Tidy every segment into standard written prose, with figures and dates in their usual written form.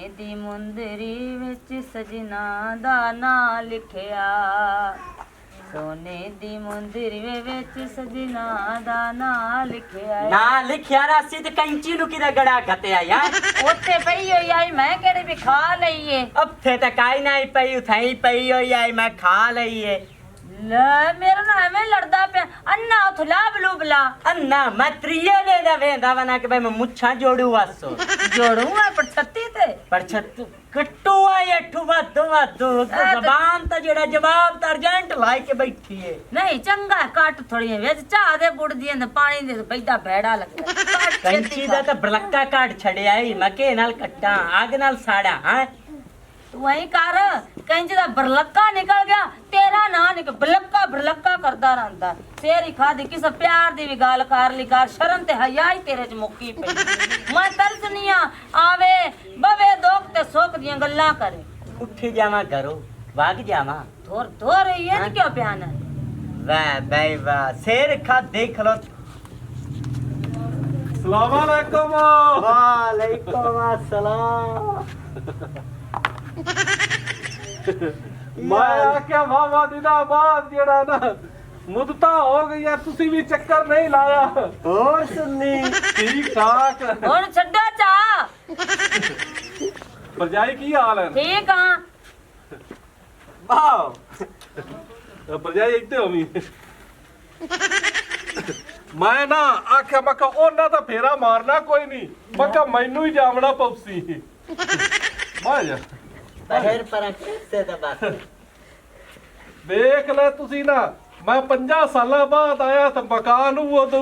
दी मुंदरी विच सजना दा नां लिखिया सोने दी मुंदरी विच सजना दा नां लिखिया ना लिखिया रासी ते कैंची नु किदा गड़ा घतया यार उत्थे पई होई आई मैं केड़े भी खा लईए अब थे ते काई नहीं पई उथई पई होई आई मैं खा लईए ले मेरा ना एवें लड़दा पे अन्ना उथ लाभ लूबला अन्ना मैं त्रिये दे दा वेंदा वना के भाई मैं मुच्छा जोड़ू वासो जोड़ू मैं पर छत्ती ते पर छत कट्टू आई अठू वादो जबान ता जेड़ा जवाब ता अर्जेंट लाई के बैठी है नहीं चंगा काट थोड़ी वेच चाह दे बुड़ दी अंद पानी दे पैदा भेड़ा लगदा कंची दा ता बलक्का काट छड़े आई मके नाल कट्टा आग नाल साड़ा हां तू वही कर कंज दा बरलक्का निकल गया तेरा ना निकल बरलक्का करदा रहंदा तेरी खादी किस प्यार दी भी गाल कर ली कर शर्म ते हया ही तेरे च मुक्की पई मैं तरसनिया आवे बवे दोख ते सोख दियां गल्लां करे उठी जावा घरो भाग जावा थोर ये न क्यों प्यान वाह भाई वाह शेर खा देख लो सलाम अलैकुम वालेकुम अस्सलाम मैं आख्या वाह दिना बाद जेड़ा ना मुदता हो गई है तुसी भी चक्कर नहीं लाया और सुननी ठीक ठाक हुन छड्डा चा भरजाई की हाल है ठीक हां वाह भरजाई इतने होवी मैं ना आख्या मका ओना दा फेरा मारना कोई नहीं मका मैनू ही जावना पौसी मां जा बहर पर से दबा देख ले तुसी ना मैं 50 साल बाद आया तो मकान वो दू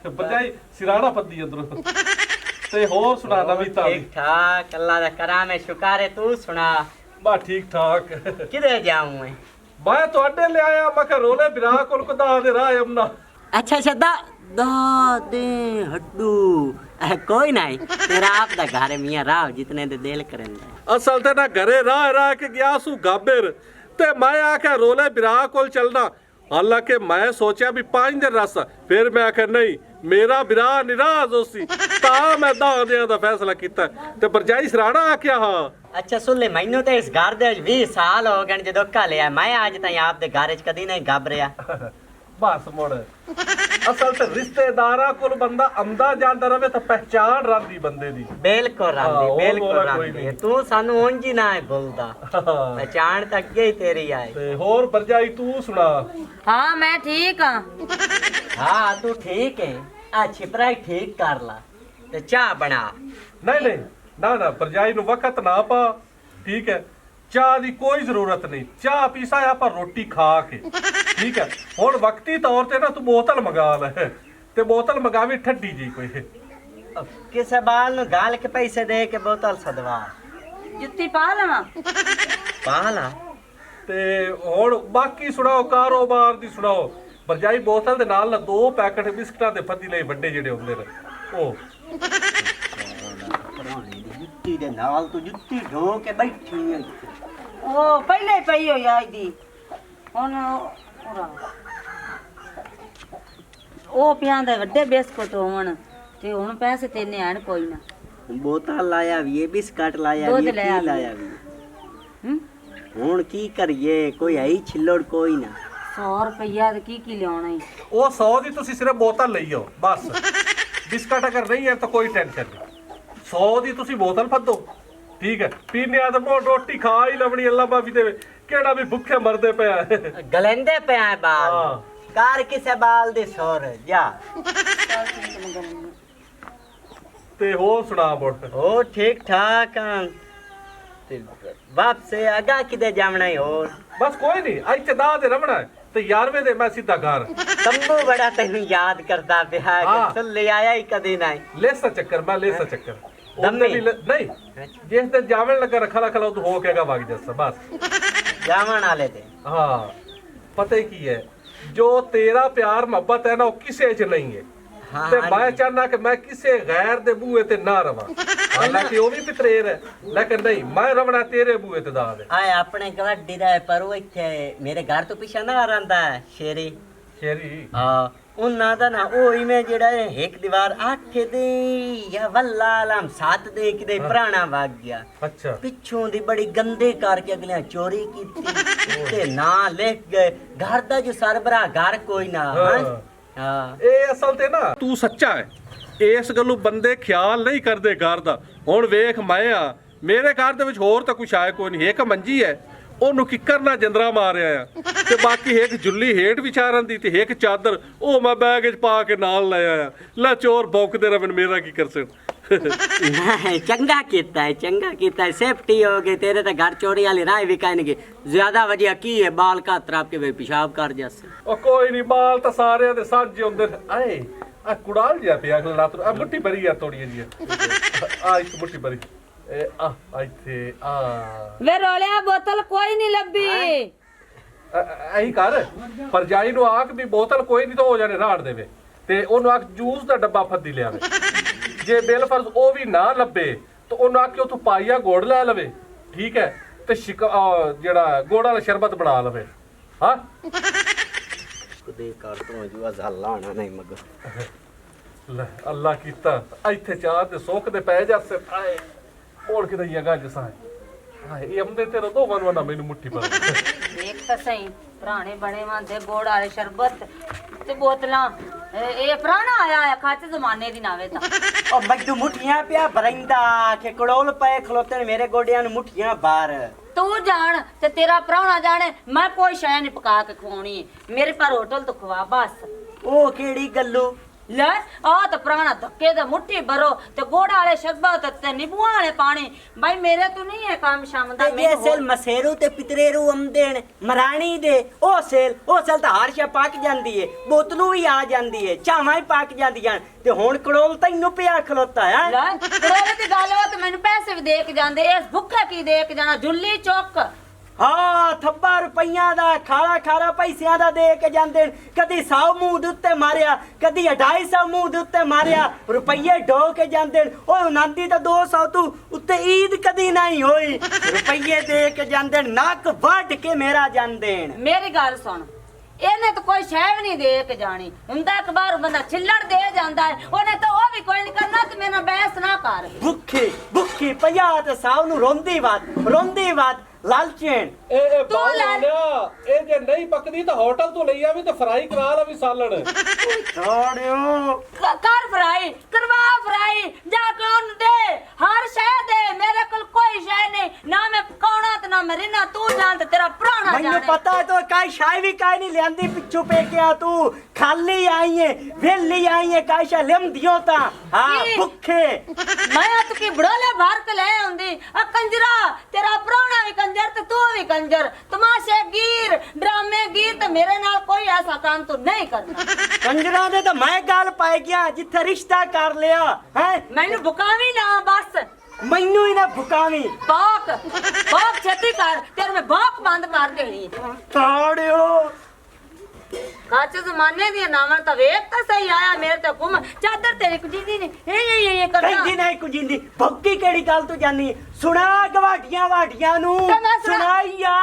भरजाई सिराना पद्दी अंदरों ते होर सुना नवी ताली ठीक ठाक अल्लाह दा कराम है शुक्र है तू सुना बा ठीक ठाक किधे जाऊं मैं तो अड्डे ले आया मैं रोले बिरा कोल को दा दे राह यमुना अच्छा दा दे हड्डू कोई नहीं तेरा आप दा घर है मियां राव जितने दे दिल करेंदा असल ते ना घरे राह के गया सू गाबिर ते मैं आख्या रोले बिरा कोल चलना हालांकि मैं सोचा भी 5 दिन रास्ता फिर मैं आख्या नहीं मेरा बिरा निराज होसी ता मैं दा दे दा फैसला कीता ते भरजाई सराणा आख्या हां अच्छा सुन ले मैनू ते इस घर दे 20 साल हो गए जदों का लिया मैं आज ताईं आप दे घर च कदी नहीं घबरिया बस मुड़ असल ते रिश्तेदारा कोल बंदा आंदा जांदा रवे तो पहचान रंदी बंदे दी बिल्कुल हाँ, रांदी और बिल्कुल बोला कोई रांदी नहीं। तू सानू उंज ही ना है बोलदा पहचान तक अगे ही तेरी आए ते होर भरजाई तू सुना हां मैं ठीक हां हाँ तू ठीक है आ छिपरा ही ठीक कर ला ते चाह बना नहीं ना भरजाई नु वक्त ना पा ठीक है चाह दी कोई जरूरत नहीं चाह पीसा या पर रोटी खा के ठीक है हुन वक्ती तौर ते ना तू बोतल मंगा ले ते बोतल मंगावी ठड्डी जी कोई किसे बाल नु गाल के पैसे दे के बोतल सदवा जुत्ती पा लवा पाला ते हुन बाकी सुनाओ कारोबार दी सुनाओ भरजाई बोतल दे नाल ना 2 पैकेट बिस्कुटां दे फद्दी ले वड्डे जेड़े हुंदे ने ओ पुरानी दी जुत्ती दे नाल तू जुत्ती ढो के बैठी है ओ पहले पई होई आई दी हुन ओ पियां दे वड्डे बिस्कुट होवन ते हुन पैसे तेने आण कोई ना बोतल लाया भी है बिस्कुट लाया दूध भी ले है आ की लाया भी हम्म हुन की करिए कोई आई छिल्लोड़ कोई ना 100 रुपया ते की लियाना ही ਉਹ 100 ਦੀ ਤੁਸੀਂ ਸਿਰਫ ਬੋਤਲ ਲਈ ਆਓ ਬਸ ਬਿਸਕਟ ਅਗਰ ਨਹੀਂ ਹੈ ਤਾਂ ਕੋਈ ਟੈਨਸ਼ਨ ਨਹੀਂ 100 ਦੀ ਤੁਸੀਂ ਬੋਤਲ ਫੱਦੋ ਠੀਕ ਹੈ ਪੀਨੇ ਆ ਤਾਂ ਮੋ ਰੋਟੀ ਖਾ ਹੀ ਲਵਣੀ ਅੱਲਾ ਬਾਬੀ ਦੇਵੇ ਕਿਹੜਾ ਵੀ ਭੁੱਖੇ ਮਰਦੇ ਪਿਆ गलेंदे पे आए बाल हाँ। कार किसे बाल दे सोर जा ਤੇ ਹੋਰ ਸੁਣਾ ਬੋਟ ओ ठीक ठाक ते बाप से आगा किदे जावना है और ਬਸ ਕੋਈ ਨਹੀਂ ਅੱਜ ਤੇ ਦਾ ਦੇ ਰਵਣਾ ਤੇ 11ਵੇਂ ਦੇ ਮੈਂ ਸਿੱਧਾ ਘਰ तंबू बड़ा तेन याद करता पे है हाँ। चल ले आया ही कदी नहीं ਲੈਸਾ ਚੱਕਰ ਮੈਂ ਲੈਸਾ ਚੱਕਰ ਦਮੀ। ਉਹਦੇ ਵੀ ਨਹੀਂ ਜਿਸ ਤੇ ਜਾਵਣ ਲੱਗਾ ਰੱਖਾ ਰੱਖਾ ਉਹ ਹੋ ਕੇਗਾ ਵਗ ਜੱਸਾ ਬਸ जावन वाले थे ਹਾਂ ਪਤਾ ਕੀ ਹੈ ਜੋ ਤੇਰਾ ਪਿਆਰ ਮੁਹੱਬਤ ਹੈ ਨਾ ਉਹ ਕਿਸੇ 'ਚ ਨਹੀਂ ਹੈ हाँ ਤੇ हाँ ਮੈਂ जी। ਚਾਹਨਾ ਕਿ ਮੈਂ ਕਿਸੇ ਗੈਰ ਦੇ ਬੂਹੇ ਤੇ ਨਾ ਰਵਾਂ ਹਾਲਾਂਕਿ ਉਹ ਵੀ ਪਿਤਰੇਰ ਹੈ ਲੇਕਿਨ ਨਹੀਂ ਮੈਂ ਰਵਣਾ ਤੇਰੇ ਬੂਹੇ ਤੇ ਦਾ ਦੇ आए अपने गवाडी दा है पर वो इथे मेरे घर तो पीछे ना रहंदा है शेरी ਸ਼ੇਰੀ हाँ ਉਹਨਾਂ ਦਾ ਨਾ ਉਹ ਇਵੇਂ ਜਿਹੜਾ ਹੈ ਇੱਕ ਦੀਵਾਰ 8 ਦੇ ਜਾਂ ਵੱਲਾ ਆਲਮ 7 ਦੇ ਕਿਤੇ ਪੁਰਾਣਾ ਵਗ ਗਿਆ ਅੱਛਾ ਪਿੱਛੋਂ ਦੀ ਬੜੀ ਗੰਦੇ ਕਰਕੇ ਅਗਲਿਆਂ ਚੋਰੀ ਕੀਤੀ ਤੇ ਨਾਂ ਲਿਖ ਗਏ ਘਰ ਦਾ ਜੋ ਸਰਬਰਾ ਘਰ ਕੋਈ ਨਾ ਹਾਂ ਇਹ ਅਸਲ ਤੇ ਨਾ ਤੂੰ ਸੱਚਾ ਹੈ ਇਸ ਗੱਲੋਂ ਬੰਦੇ ਖਿਆਲ ਨਹੀਂ ਕਰਦੇ ਘਰ ਦਾ ਹੁਣ ਵੇਖ ਮੈਂ ਆ ਮੇਰੇ ਘਰ ਦੇ ਵਿੱਚ ਹੋਰ ਤਾਂ ਕੁਛ ਆਇਆ ਕੋਈ ਨਹੀਂ ਇੱਕ ਮੰਜੀ ਹੈ ਉਹਨੂੰ ਕਿੱਕਰ ਨਾਲ ਜੰਦਰਾ ਮਾਰਿਆ ਆ ਤੇ ਬਾਕੀ ਇੱਕ ਜੁੱਲੀ ਹੇਠ ਵਿਚਾਰਨ ਦੀ ਤੇ ਇੱਕ ਚਾਦਰ ਉਹ ਮੈਂ ਬੈਗ ਵਿੱਚ ਪਾ ਕੇ ਨਾਲ ਲੈ ਆਇਆ ਲੈ ਚੋਰ ਭੌਂਕਦੇ ਰਹਿਣ ਮੇਰਾ ਕੀ ਕਰ ਸਕਣ नहीं चंगा कीता है सेफ्टी हो गई तेरे तो घर चोरी वाली राह भी कहने ज्यादा वजह की है बाल का तरफ के वे पेशाब कर जैसे ਉਹ ਕੋਈ ਨਹੀਂ ਬਾਲ ਤਾਂ ਸਾਰਿਆਂ ਦੇ ਸਾਂਝੇ ਹੁੰਦੇ ਨੇ ਆਏ ਆ ਕੁੜਾਲ ਜਿਹਾ ਪਿਆ ਅਗਲ ਰਾਤ ਆ ਮੁੱਠੀ ਭਰੀ ਆ ਥੋੜੀ ਜਿਹੀ ਆ ਇੱਕ ਮੁੱਠੀ ਭਰੀ ਇਹ ਆ ਇੱਥੇ ਆ ਵੇ ਰੋਲਿਆ ਬੋਤਲ ਕੋਈ ਨਹੀਂ ਲੱਭੀ ਐਹੀ ਕਰ ਪਰਜਾਈ ਨੂੰ ਆਖ ਵੀ ਬੋਤਲ ਕੋਈ ਨਹੀਂ ਤਾਂ ਹੋ ਜਾਣੇ ਰਾੜ ਦੇਵੇ ਤੇ ਉਹਨੂੰ ਆਖ ਜੂਸ ਦਾ ਡੱਬਾ ਫੱਦੀ ਲਿਆਵੇ ਜੇ ਬਿਲ ਫਰਜ਼ ਉਹ ਵੀ ਨਾ ਲੱਭੇ ਤਾਂ ਉਹਨੂੰ ਆਖ ਕੇ ਉਥੋਂ ਪਾਈਆ ਗੋੜ ਲੈ ਲਵੇ ਠੀਕ ਹੈ ਤੇ ਜਿਹੜਾ ਗੋੜ ਵਾਲਾ ਸ਼ਰਬਤ ਬਣਾ ਲਵੇ ਹਾਂ खुदे कर तो जो अल्लाह आना नहीं मगर ਲੈ ਅੱਲਾ ਕੀਤਾ ਇੱਥੇ ਚਾਹ ਦੇ ਸੁੱਕ ਦੇ ਪੈ ਜਾਸੇ ਆਏ ਮੋੜ ਕੇ ਦਈਆ ਗੱਜ ਸਾਂ ਆਏ ਇਹ ਅੰਦੇ ਤੇਰਾ ਦੋ ਵਨ ਮੈਨੂੰ ਮੁੱਠੀ ਪਰ ਦੇਖ ਤਾਂ ਸਹੀ ਪੁਰਾਣੇ ਬਣੇ ਵਾਂਦੇ ਗੋੜ ਵਾਲੇ ਸ਼ਰਬਤ ਤੇ ਬੋਤਲਾਂ ਇਹ ਪੁਰਾਣਾ ਆਇਆ ਆ ਕੱਚ ਜ਼ਮਾਨੇ ਦੀ ਨਾਵੇ ਤਾਂ ओ मड्डू मुठियां पिया बरंदा के कड़ोल पे खलोते ने मेरे गोडियां नु मुठियां बाहर ਤੂੰ ਜਾਣ ਤੇ ਤੇਰਾ ਪ੍ਰਾਹੁਣਾ ਜਾਣੇ ਮੈਂ ਕੋਈ ਸ਼ੈ ਨਹੀਂ ਪਕਾ ਕੇ ਖਵਾਉਣੀ ਮੇਰੇ ਪਰ ਹੋਟਲ ਤੋਂ ਖਵਾ ਬਸ ओ केड़ी गल्लू ਲੈ ਆ ਤਾਂ ਪੁਰਾਣਾ ਧੱਕੇ ਦਾ ਮੁੱਠੀ ਭਰੋ ਤੇ ਗੋੜਾ ਵਾਲੇ ਸ਼ਰਬਤ ਤੇ ਨਿੰਬੂਆਂ ਵਾਲੇ ਪਾਣੀ ਬਾਈ ਮੇਰੇ ਤੋਂ ਨਹੀਂ ਹੈ ਕੰਮ ਸ਼ਾਮ ਦਾ ते ये सेल मसेरू ते पितरेरू अमदेन मरानी दे ओ सेल ਤਾਂ ਹਰ ਸ਼ੈ ਪੱਕ ਜਾਂਦੀ ਏ ਬੋਤਲੂ ਵੀ ਆ ਜਾਂਦੀ ਏ ਚਾਵਾਂ ਹੀ ਪੱਕ ਜਾਂਦੀਆਂ ਤੇ ਹੁਣ ਕੜੋਲ ਤੈਨੂੰ ਪਿਆ ਖਲੋਤਾ ਹੈ ਲੈ ਕਰੋਲੇ ਦੀ ਗੱਲ ਹੋ ਤੇ ਮੈਨੂੰ ਪੈਸੇ ਵੀ ਦੇ ਕੇ ਜਾਂਦੇ ਇਸ ਭੁੱਖੇ ਕੀ ਦੇ ਕੇ ਜਾਣਾ ਜੁੱਲੀ ਚੁੱਕ ਹਾਂ ਥੱਬਾ ਰੁਪਈਆਂ ਦਾ ਖਾਰਾ ਪੈਸਿਆਂ ਦਾ ਦੇ ਕੇ ਜਾਂਦੇ ਨੇ ਕਦੀ 100 ਮੂੰਹ ਦੇ ਉੱਤੇ ਮਾਰਿਆ ਕਦੀ 250 ਮੂੰਹ ਦੇ ਉੱਤੇ ਮਾਰਿਆ ਰੁਪਈਏ ਢੋ ਕੇ ਜਾਂਦੇ ਨੇ ਓਏ ਨਾਂਦੀ ਤਾਂ 200 ਤੂੰ ਉੱਤੇ ਈਦ ਕਦੀ ਨਹੀਂ ਹੋਈ ਰੁਪਈਏ ਦੇ ਕੇ ਜਾਂਦੇ ਨੇ ਨੱਕ ਵੱਢ ਕੇ ਮੇਰਾ ਜਾਂਦੇ ਨੇ ਮੇਰੀ ਗੱਲ ਸੁਣ ਇਹਨੇ ਤਾਂ ਕੋਈ ਸ਼ੈ ਵੀ ਨਹੀਂ ਦੇ ਕੇ ਜਾਣੀ ਹੁੰਦਾ ਇੱਕ ਬਾਰ ਬੰਦਾ ਛਿੱਲੜ ਦੇ ਜਾਂਦਾ ਹੈ ਉਹਨੇ ਤਾਂ ਉਹ ਵੀ ਕੋਈ ਨਹੀਂ ਕਰਨਾ ਤੇ ਮੇਰੇ ਨਾਲ ਬਹਿਸ ਨਾ ਕਰ ਭੁੱਖੀ 50 ਤੇ 100 ਨੂੰ ਰੋਂਦੀ ਬਾਤ ਲਾਲਚਣ ਇਹ ਤੂੰ ਬਾਲ ਲੈ। ਲਿਆ ਇਹ ਜੇ ਨਹੀਂ ਪੱਕਦੀ ਤਾਂ ਹੋਟਲ ਤੋਂ ਲਈ ਆਵੀ ਤੇ ਫਰਾਈ ਕਰਾ ਲਵੀ ਸਾਲਣ ਛੋੜਿਓ ਕਰ ਫਰਾਈ ਕਰਵਾ ਫਰਾਈ ਜਾ ਕੇ ਉਹਨੂੰ ਦੇ ਹਰ ਸ਼ੈ ਦੇ ਮੇਰੇ ਕੋਲ ਕੋਈ ਸ਼ੈ ਨਹੀਂ ਨਾ ਮੈਂ ਪਕਾਉਣਾ ਤੇ ਨਾ ਮੈਂ ਰਿਨਾ ਤੂੰ ਜਾਣ ਤੇ ਤੇਰਾ ਪ੍ਰਾਹੁਣਾ ਮੈਨੂੰ ਜਾਣੇ ਪਤਾ ਹੈ ਤੋ ਕਾਈ ਸ਼ਾਈ ਵੀ ਕਾਈ ਨਹੀਂ ਲਿਆਂਦੀ ਪਿੱਛੋਂ ਪੇ ਕੇ ਤੂੰ ਖਾਲੀ ਆਈ ਹੈ ਵੇਲੀ ਆਈ ਹੈ ਕਾਈ ਸ਼ਾ ਲਿਮ ਦਿਓ ਤਾਂ ਹਾਂ ਕੀ? ਭੁੱਖੇ ਮੈਂ ਆ ਤੂੰ ਕੀ ਬੜੋਲੇ ਭਰ ਕੇ ਲੈ ਆਉਂਦੀ ਆ ਕੰਜਰਾ ਤੇਰਾ ਪ੍ਰਾਹੁਣਾ ਵੀ ਕੰਜਰ ਤੇ ਤੂੰ ਵੀ ਕੰਜਰ ਤਮਾਸ਼ੇ ਗੀਰ ਡਰਾਮੇ ਗੀਰ ਤੇ ਮੇਰੇ ਨਾਲ ਕੋਈ ਐਸਾ ਕੰਮ ਤੂੰ ਨਹੀਂ ਕਰਨਾ ਕੰਜਰਾਂ ਦੇ ਤਾਂ ਮੈਂ ਗੱਲ ਪਾਈ ਗਿਆ ਜਿੱਥੇ ਰਿਸ਼ਤਾ ਕਰ ਲਿਆ ਹੈ ਮੈਨੂੰ ਬੁਕਾਵੀ ਨਾ ਬਸ ਮੈਨੂੰ ਹੀ ਨਾ ਭੁਕਾਵੀਂ ਬਾਕ ਛੇਤੀ ਕਰ ਤੇਰੇ ਮੈਂ ਬਾਕ ਬੰਦ ਕਰ ਦੇਣੀ ਤਾੜਿਓ ਕੱਚ ਜ਼ਮਾਨੇ ਦੀਆਂ ਨਾਵਾਂ ਤਾਂ ਵੇਖ ਤਾਂ ਸਹੀ ਆਇਆ ਮੇਰੇ ਤੇ ਹੁਕਮ ਚਾਦਰ ਤੇਰੀ ਕੁਝ ਦੀ ਨਹੀਂ ਇਹ ਕਰਨਾ ਕਹਿੰਦੀ ਨਹੀਂ ਕੁਝ ਜਿੰਦੀ ਭੁੱਕੀ ਕਿਹੜੀ ਗੱਲ ਤੂੰ ਜਾਨੀ ਸੁਣਾ ਗਵਾਟੀਆਂ ਨੂੰ ਤੇ ਮੈਂ ਸੁਣਾ- ਸੁਣਾਈਆ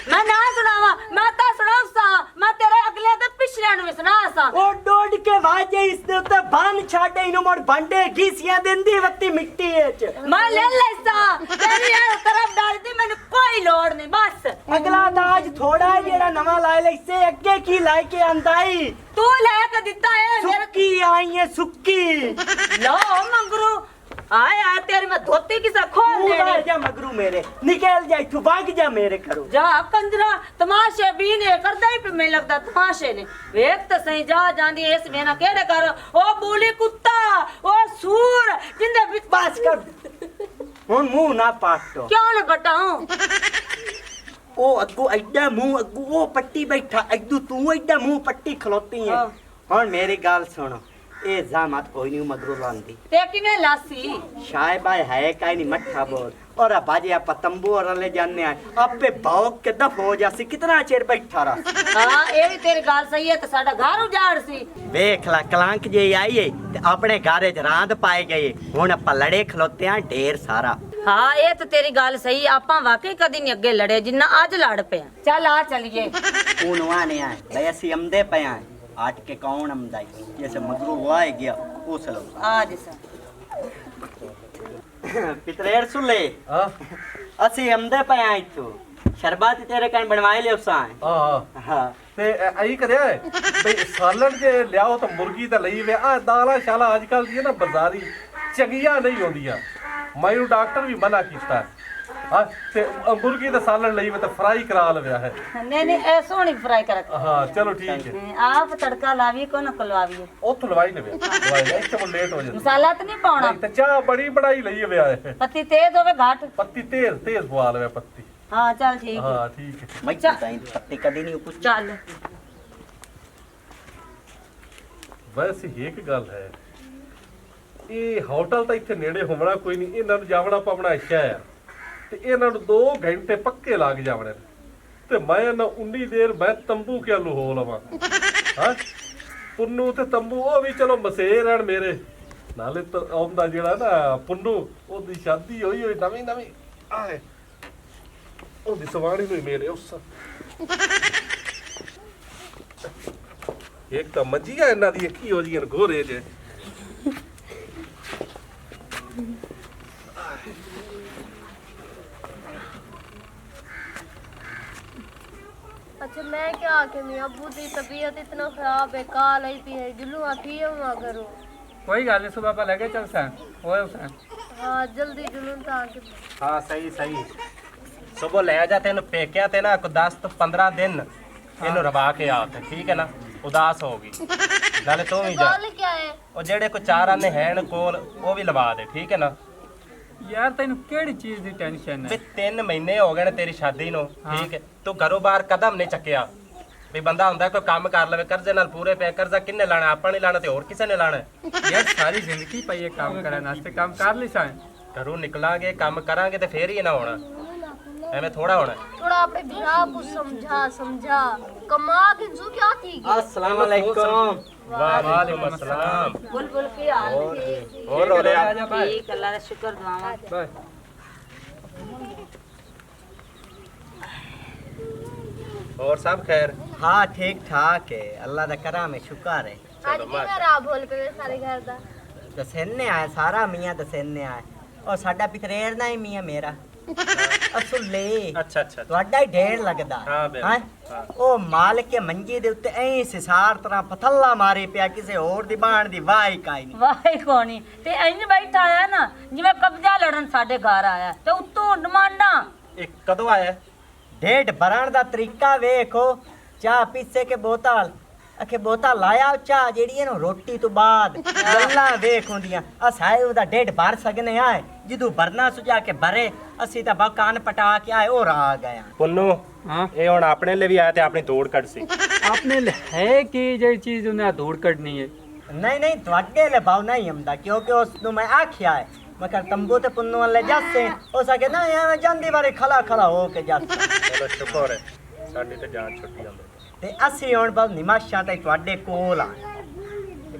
ਮੈਂ ਨਾ ਸੁਣਾਵਾ ਮੈਂ ਤਾਂ ਸੁਣਾਉਸਾਂ ਮੈਂ ਤੇਰੇ ਅਗਲੇ ਤੇ ਪਿਛਲੇ ਨੂੰ ਵੀ ਸੁਣਾਸਾਂ ਉਹ ਡੋਡ ਕੇ ਵਾਜੇ ਇਸ ਦੇ ਉੱਤੇ ਬੰਨ ਛਾੜੇ ਇਹਨੂੰ ਮੋੜ ਭਾਂਡੇ ਗੀਸੀਆਂ ਦਿੰਦੀ ਵੱਤੀ ਮਿੱਟੀ ਵਿੱਚ ਮੈਂ ਲੈ ਲੈਸਾਂ ਤੇਰੀ ਇਹ ਤਰਫ ਡਾਲਦੀ ਮੈਨੂੰ ਕੋਈ ਲੋੜ ਨਹੀਂ ਬਸ ਅਗਲਾ ਤਾਂ ਅੱਜ ਥੋੜਾ ਜਿਹੜਾ ਨਵਾਂ ਲਾਇ ਲੈਸੇ ਅੱਗੇ ਕੀ ਲਾਇ ਕੇ ਆਂਦਾਈ ਤੂੰ ਲੈ ਕੇ ਦਿੱਤਾ ਏ ਮੇਰੇ ਸੁੱਕੀ ਆਈ ਹੈ ਸੁੱਕੀ ਲੋ ਮੰਗਰੂ ਆਏ ਤੇਰੀ ਮੈਂ ਧੋਤੀ ਕਿਸਾ ਖੋਲ ਮੂੰਹ ਦੇਣੀ ਜਾ ਮਗਰੂ ਮੇਰੇ ਨਿਕਲ ਜਾ ਇੱਥੋਂ ਭਾਗ ਜਾ ਮੇਰੇ ਘਰੋਂ ਜਾ ਕੰਜਰਾ ਤਮਾਸ਼ੇ ਵੀ ਨੇ ਕਰਦਾ ਹੀ ਮੈਨੂੰ ਲੱਗਦਾ ਤਮਾਸ਼ੇ ਨੇ ਵੇਖ ਤਾਂ ਸਹੀ ਜਾ ਜਾਂਦੀ ਇਸ ਵੇਨਾ ਕਿਹੜੇ ਕਰ ਉਹ ਬੂਲੀ ਕੁੱਤਾ ਉਹ ਸੂਰ ਜਿੰਦੇ ਵਿੱਚ ਬਸ ਕਰ ਹੁਣ ਮੂੰਹ ਨਾ ਪਾਟੋ ਕਿਉਂ ਨਾ ਬਟਾਉਂ ਉਹ ਅੱਗੂ ਐਡਾ ਮੂੰਹ ਅੱਗੂ ਉਹ ਪੱਟੀ ਬੈਠਾ ਐਦੂ ਤੂੰ ਐਡਾ ਮੂੰਹ ਪੱਟੀ ਖਲੋਤੀ ਹੈ ਹਾਂ। ਹੁਣ ਮੇਰੀ ਗੱਲ ਸੁਣ ਇਹ ਜ਼ਾਮਤ ਕੋਈ ਨਹੀਂ ਮਗਰੂ ਲਾਂਦੀ ਤੇ ਕਿਵੇਂ ਲਾਸੀ शायबाई है काई नहीं मट्ठा बोल और बाजे आप तंबू और ले जाने आए आपे भौक के दफ हो जासी कितना चेर बैठा रहा ਹਾਂ ਇਹ ਵੀ ਤੇਰੀ ਗੱਲ ਸਹੀ ਹੈ ਤੇ ਸਾਡਾ ਘਰ ਉਜਾੜ ਸੀ देख ला कलंक जे आई है ते अपने घरे च रांद पाए गए हुन आप लड़े खलोते हैं ढेर सारा ਹਾਂ ਇਹ ਤਾਂ ਤੇਰੀ ਗੱਲ ਸਹੀ ਆਪਾਂ ਵਾਕਈ ਕਦੀ ਨਹੀਂ ਅੱਗੇ ਲੜੇ ਜਿੰਨਾ ਅੱਜ ਲੜ ਪਿਆ ਚੱਲ ਆ ਚਲੀਏ उन आने आए भाई असि अमदे पे आए आट के कौन अमदाई जैसे मगरू हुआ है गया वो चलो आज सा पितरेर सुले हाँ ਅਸੀਂ ਆਮਦੇ ਪਏ ਆ ਇੱਥੋਂ ਸ਼ਰਬਤ ਤੇਰੇ ਕਣ ਬਣਵਾਏ ਲਿਓ ਸਾਂ हाँ ਹਾਂ ਤੇ ਐਂ ਕਰਿਆ ਹੈ ਬਈ ਸਾਲਣ ਜੇ ਲਿਆਓ ਤਾਂ ਮੁਰਗੀ ਤਾਂ ਲਈ ਵੇ ਆ ਦਾਲਾਂ ਸ਼ਾਲਾ ਅੱਜ ਕੱਲ ਦੀ ਨਾ ਬਾਜ਼ਾਰੀ ਚੰਗੀਆਂ ਨਹੀਂ ਹੁੰਦੀਆਂ ਮੈਨੂੰ ਡਾਕਟਰ ਵੀ ਮਨਾ ਕੀਤਾ ਹਾਂ ਤੇ ਮੁਰਗੀ ਦਾ ਸਾਲਣ ਲਈ ਵੇ ਤਾਂ ਫਰਾਈ ਕਰਾ ਲਵਿਆ ਹੈ नहीं नहीं ए सोनी फ्राई कर ਹਾਂ ਚਲੋ ਠੀਕ ਹੈ आप तड़का लावी को न कलवावी ਉੱਥੋਂ ਲਵਾਈ ਲਵੇ ਲਵਾਈ ਲੈ ਇੱਥੇ ਲੇਟ ਹੋ ਜਾਂਦਾ मसाला तो नहीं पाउना ਨਹੀਂ ਤਾਂ ਚਾਹ ਬੜੀ ਬੜਾਈ ਲਈ ਵੇ ਆਏ पत्ती तेज होवे घाट ਪੱਤੀ ਤੇਜ਼ ਤੇਜ਼ ਪਵਾ ਲਵੇ ਪੱਤੀ हाँ चल ठीक है ਹਾਂ ਠੀਕ ਹੈ ਮੈਂ ਤਾਂ ਪੱਤੇ ਕਦੇ ਨਹੀਂ ਪੁੱਛ चल ਵੈਸੇ ਇੱਕ ਗੱਲ ਹੈ ਇਹ ਹੋਟਲ ਤਾਂ ਇੱਥੇ ਨੇੜੇ ਹੋਣਾ ਕੋਈ ਨਹੀਂ ਇਹਨਾਂ ਨੂੰ ਜਾਵਣਾ ਪਵਣਾ ਅੱਛਾ ਆ ਤੇ ਇਹਨਾਂ ਨੂੰ 2 ਘੰਟੇ ਪੱਕੇ ਲੱਗ ਜਾਵਣੇ ਤੇ ਮੈਂ ਨਾ 19 ਦੇਰ ਮੈਂ ਤੰਬੂ ਕਿਆਲੂ ਹੋ ਲਵਾਂ ਹਾਂ ਪੁੰਨੂ ਤੇ ਤੰਬੂ ਉਹ ਵੀ ਚਲੋ ਮਸੇਰ ਰਹਿਣ ਮੇਰੇ ਨਾਲੇ ਤਾਂ ਆਉਂਦਾ ਜਿਹੜਾ ਨਾ ਪੁੰਨੂ ਉਹਦੀ ਸ਼ਾਦੀ ਹੋਈ ਹੋਈ ਨਵੀਂ ਨਵੀਂ ਆਏ ਉਹਦੀ ਸਵਾਣੀ ਨੂੰ ਹੀ ਮੇਰੇ ਉਸ ਇੱਕ ਤਾਂ ਮੱਝੀਆਂ ਇਹਨਾਂ ਦੀ ਕੀ ਹੋ ਜੀਆਂ ਗੋਰੇ ਜੇ अच्छा मैं क्या आके मैं अबू की तबीयत इतना खराब है काल आई पी है जुलू आती है वहाँ करो कोई गल नहीं सुबह पर लेके चल सन होए सन हाँ जल्दी जुलून था आके हाँ सही सही सुबह ले जा तेन पेकिया ते ना 10 तो 15 दिन ਇਹਨੂੰ ਰਵਾ ਕੇ ਆ ਤੇ ਠੀਕ ਹੈ ਨਾ ਉਦਾਸ ਹੋਗੀ ਨਾਲੇ ਤੂੰ ਵੀ ਜਾ गल क्या है ਉਹ ਜਿਹੜੇ ਕੋ ਚਾਰ ਆਨੇ ਹੈਣ ਕੋਲ ਉਹ ਵੀ ਲਵਾ ਦੇ ਠੀਕ ਹੈ ਨਾ यार तेन केड़ी चीज दी टेंशन ਵੀ है 3 ਮਹੀਨੇ ਹੋ ਗਏ ਨੇ ਤੇਰੀ ਸ਼ਾਦੀ ਨੂੰ ਠੀਕ ਹੈ ਤੂੰ ਘਰੋਂ ਬਾਹਰ ਕਦਮ ਨਹੀਂ ਚੱਕਿਆ ਵੀ ਬੰਦਾ ਹੁੰਦਾ ਕੋਈ ਕੰਮ ਕਰ ਲਵੇ ਕਰਜ਼ੇ ਨਾਲ ਪੂਰੇ ਪੈ ਕਰਜ਼ਾ ਕਿੰਨੇ ਲਾਣਾ ਆਪਾਂ ਨਹੀਂ ਲਾਣਾ ਤੇ ਹੋਰ ਕਿਸੇ ਨੇ ਲਾਣਾ यार सारी जिंदगी पे ये काम करा नाश्ते काम कर ली सन ਘਰੋਂ ਨਿਕਲਾਂਗੇ ਕੰਮ ਕਰਾਂਗੇ ਤੇ ਫੇਰ ਹੀ ਨਾ ਹੋਣਾ ਐਵੇਂ ਥੋੜਾ ਹੋਣਾ थोड़ा अपने बिरा को समझा कमा के जो क्या थी अस्सलाम वालेकुम ਵਾਲੇकुम अस्सलाम बुलबुल की हाल ठीक ਹੋਰ ਹੋ ਰਿਹਾ ठीक अल्लाह का शुक्र दुआवा बस ਹੋਰ ਸਭ ਖੈਰ हाँ ठीक ठाक है अल्लाह दा करम है शुक्र है आज की मेरा बोल पे सारे घर दा दसेने आए सारा मियां दसेने आए और साडा पितरेर ना ही मियां मेरा असुले ਅੱਛਾ ਅੱਛਾ ਤੁਹਾਡਾ ਹੀ ਢੇਰ ਲੱਗਦਾ ਹਾਂ ਬੇ, ਹੈਂ? ਉਹ ਮਾਲਕ ਕੇ ਮੰਜੇ ਦੇ ਉੱਤੇ ਐਂ ਸਿਸਾਰ ਤਰ੍ਹਾਂ ਪਥੱਲਾ ਮਾਰੇ ਪਿਆ ਕਿਸੇ ਹੋਰ ਦੀ ਬਾਣ ਦੀ ਵਾਹੀ ਕਾਈ ਨਹੀਂ ਵਾਹੀ ਕੋਣੀ ਤੇ ਇੰਜ ਬੈਠਾ ਆਇਆ ਨਾ ਜਿਵੇਂ ਕਬਜ਼ਾ ਲੜਨ ਸਾਡੇ ਘਰ ਆਇਆ ਤੇ ਉੱਤੋਂ ਡਿਮਾਂਡਾਂ ਇਹ ਕਦੋਂ ਆਇਆ ਢੇਡ ਭਰਨ ਦਾ ਤਰੀਕਾ ਵੇਖੋ ਚਾਹ ਪੀਸੇ ਕੇ ਬੋਤਲ ਅਖੇ ਬੋਤਲ ਲਾਇਆ ਚਾਹ ਜਿਹੜੀ ਇਹਨੂੰ ਰੋਟੀ ਤੋਂ ਬਾਅਦ ਗੱਲਾਂ ਵੇਖ ਹੁੰਦੀਆਂ ਅਸਾਏ ਉਹਦਾ ਢੇਡ ਭਰ ਸਕਨੇ ਆਏ ਜਦੋਂ ਭਰਨਾ ਸੁਝਾ ਕੇ ਭਰੇ ਅਸੀਂ ਤਾਂ ਬਾ ਕਾਨ ਪਟਾ ਕੇ ਆਏ ਉਹ ਆ ਗਏ ਪੁੰਨੂ हाँ ਇਹ ਹੁਣ ਆਪਣੇ ਲਈ ਵੀ ਆਇਆ ਤੇ ਆਪਣੀ ਤੋੜ ਕੱਢ ਸੀ आपने है कि जे चीज उन्हें धूड़ कटनी है ਨਹੀਂ ਨਹੀਂ ਤੁਹਾਡੇ ਲਈ ਭਾਵ ਨਹੀਂ ਹੁੰਦਾ ਕਿਉਂਕਿ ਉਸ ਨੂੰ ਮੈਂ ਆਖਿਆ ਹੈ ਮੈਂ ਕਰ ਤੰਬੂ ਤੇ ਪੁੰਨੂ ਵਾਲੇ ਜਾਸੇ ਹੋ ਸਕੇ ਨਾ ਐਵੇਂ ਜਾਂਦੀ ਵਾਰੀ ਖਲਾ ਖਲਾ ਹੋ ਕੇ ਜਾਸੇ ਚਲੋ ਸ਼ੁਕਰ ਹੈ ਸਾਡੀ ਤੇ ਜਾਨ ਛੁੱਟੀ ਜਾਂਦੀ ਤੇ ਅਸੀਂ ਹੁਣ ਭਾਵ ਨਿਮਾਸ਼ਾਂ ਤੇ ਤੁਹਾਡੇ ਕੋਲ ਆ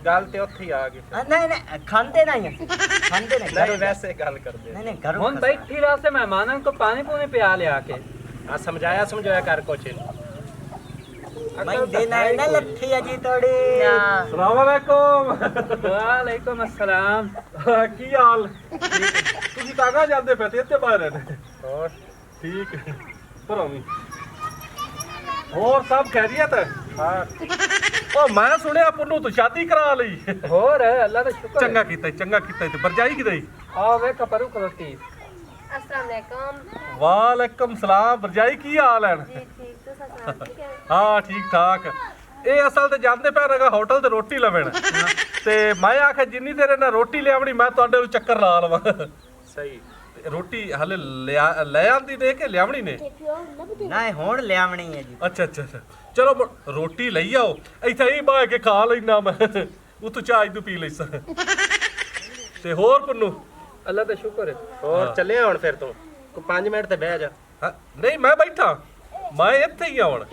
ਗੱਲ ਤੇ ਉੱਥੇ ਹੀ ਆ ਗਈ ਨਹੀਂ ਨਹੀਂ ਖਾਂਦੇ ਨਹੀਂ ਅਸੀਂ ਖਾਂਦੇ ਨਹੀਂ ਨਹੀਂ ਵੈਸੇ ਗੱਲ ਕਰਦੇ ਨਹੀਂ ਨਹੀਂ ਘਰੋਂ हुन बैठी रास्ते मेहमानों को पानी पूनी पिया ले आके ਆ ਸਮਝਾਇਆ ਕਰ ਕੁਛ ਮੈਂ ਦੇਣਾ ਹੈ ਨਾ ਲੱਥੀ ਅਜੀ ਤੋੜੀ ਸਲਾਮ ਅਲੈਕੁਮ वालेकुम अस्सलाम ਕੀ ਹਾਲ ਤੁਸੀਂ ਕਾਗਾ ਜਾਂਦੇ ਪਏ ਤੇ ਇੱਥੇ ਬਾਹਰ ਨੇ ਹੋਰ ਠੀਕ ਭਰੋਵੀਂ ਹੋਰ ਸਭ ਖੈਰੀਅਤ ਹਾਂ ਉਹ ਮੈਂ ਸੁਣਿਆ ਪੁੰਨੂ ਤੂੰ ਸ਼ਾਦੀ ਕਰਾ ਲਈ और अल्लाह का शुक्र ਚੰਗਾ ਕੀਤਾ ਤੇ ਪਰਜਾਈ ਕਿਦਾਈ आओ वे कपरू खलोती अस्सलाम वालेकुम ਵਾਲੇਕਮ ਸਲਾਮ ਪਰਜਾਈ ਕੀ ਹਾਲ ਹੈ जी ठीक तो ससुराल ठीक है ਹਾਂ ਠੀਕ ਠਾਕ ਇਹ ਅਸਲ ਤੇ ਜਾਂਦੇ ਪੈ ਰਗਾ ਹੋਟਲ ਤੇ ਰੋਟੀ ਲਵਣ ਤੇ ਮੈਂ ਆਖਿਆ ਜਿੰਨੀ ਦੇਰ ਇਹਨਾਂ ਰੋਟੀ ਲਿਆਵਣੀ ਮੈਂ ਤੁਹਾਡੇ ਨੂੰ ਚੱਕਰ ਲਾ ਲਵਾਂ ਸਹੀ ਤੇ ਰੋਟੀ ਹਲੇ ਲੈ ਆਂਦੀ ਦੇ ਕੇ ਲਿਆਵਣੀ ਨੇ ਨਹੀਂ ਹੁਣ ਲਿਆਵਣੀ ਹੈ ਜੀ ਅੱਛਾ ਚਲੋ ਰੋਟੀ ਲਈ ਆਓ ਇੱਥੇ ਹੀ ਬਾਹ ਕੇ ਖਾ ਲੈਣਾ ਮੈਂ ਉਹ ਤੂੰ ਚਾਹ ਇਦੋਂ ਪੀ ਲੈਸ ਤੇ ਹੋਰ ਪੁੰਨੂ अल्लाह का शुक्र है ਹੋਰ ਚੱਲੇ ਹੁਣ ਫਿਰ ਤੂੰ ਕੋ 5 ਮਿੰਟ ਤੇ ਬਹਿ ਜਾ ਹਾਂ, ਨਹੀਂ ਮੈਂ ਬੈਠਾ ਮੈਂ ਇੱਥੇ ਹੀ ਆ ਹੁਣ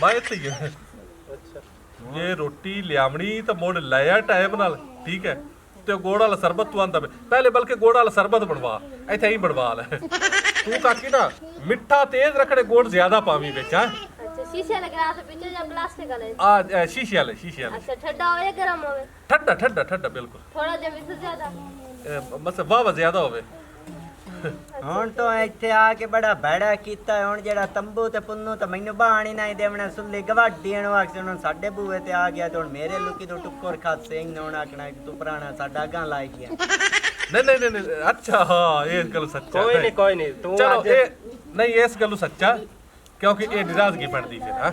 ਮੈਂ ਇੱਥੇ ਹੀ ਆ ਅੱਛਾ ਜੇ ਰੋਟੀ ਲਿਆਵਣੀ ਤਾਂ ਮੋੜ ਲਿਆ ਟਾਈਮ ਨਾਲ ਠੀਕ ਹੈ ਤੇ ਗੋੜ ਵਾਲਾ ਸਰਬਤ ਤੂੰ ਆਂਦਾ ਪਹਿਲੇ ਬਲਕਿ ਗੋੜ ਵਾਲਾ ਸਰਬਤ ਬਣਵਾ ਇੱਥੇ ਹੀ ਬਣਵਾ ਲੈ ਤੂੰ ਕਾਕੀ ਨਾ ਮਿੱਠਾ ਤੇਜ਼ ਰੱਖਣੇ ਗੋੜ ਜ਼ਿਆਦਾ ਪਾਵੀਂ ਵਿੱਚ ਹਾਂ अच्छा शीशे वाले गिलास पीछे या प्लास्टिक वाले? आ शीशे वाले अच्छा ठंडा हो या गर्म हो? ठंडा ठंडा ठंडा बिल्कुल थोड़ा जब इससे ज्यादा? बस वाह ज्यादा होवे ਹੁਣ ਤੋਂ ਇੱਥੇ ਆ ਕੇ ਬੜਾ ਭੈੜਾ ਕੀਤਾ ਹੁਣ ਜਿਹੜਾ ਤੰਬੂ ਤੇ ਪੁੰਨੂ ਤਾਂ ਮੈਨੂੰ ਬਾਣ ਹੀ ਨਹੀਂ ਦੇਵਣਾ ਸੁੱਲੇ ਗਵਾਡੀਆਂ ਨੂੰ ਆਖਦੇ ਹੁਣ ਸਾਡੇ ਬੂਏ ਤੇ ਆ ਗਿਆ ਤੇ ਹੁਣ ਮੇਰੇ ਲੁਕੀ ਤੋਂ ਟੁੱਕਰ ਖਾਸੇ ਹੀ ਹੁਣ ਆਖਣਾ ਕਿ ਤੂੰ ਪੁਰਾਣਾ ਸਾਡਾ ਗਾਂ ਲਾਇ ਗਿਆ नहीं अच्छा हाँ ये गल सच्चा कोई नहीं तू चलो आज ये नहीं इस गल सच्चा क्योंकि ये नाराजगी बनती फिर हाँ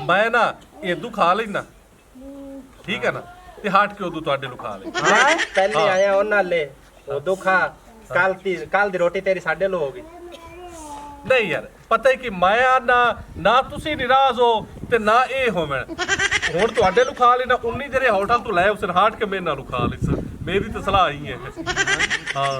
मैं ना ये दू खा लेना ठीक है ना ते हट के उदू तुहाडे लू खा ले हाँ पहले हाँ। आया ਉਹਨਾਂ ਲੈ ਉਹ ਦੁਖਾ ਕੱਲ ਦੀ ਰੋਟੀ ਤੇਰੀ ਸਾਡੇ ਲੋ ਹੋਗੀ नहीं यार पता है कि मैं ना ना तुसी निराज हो ते ना ये होवण हुण तुहाडे लू खा लेना उन्नी जेरे होटल तो लै उस हट के मेरे नाल खा ले मेरी तो सलाह ही है हाँ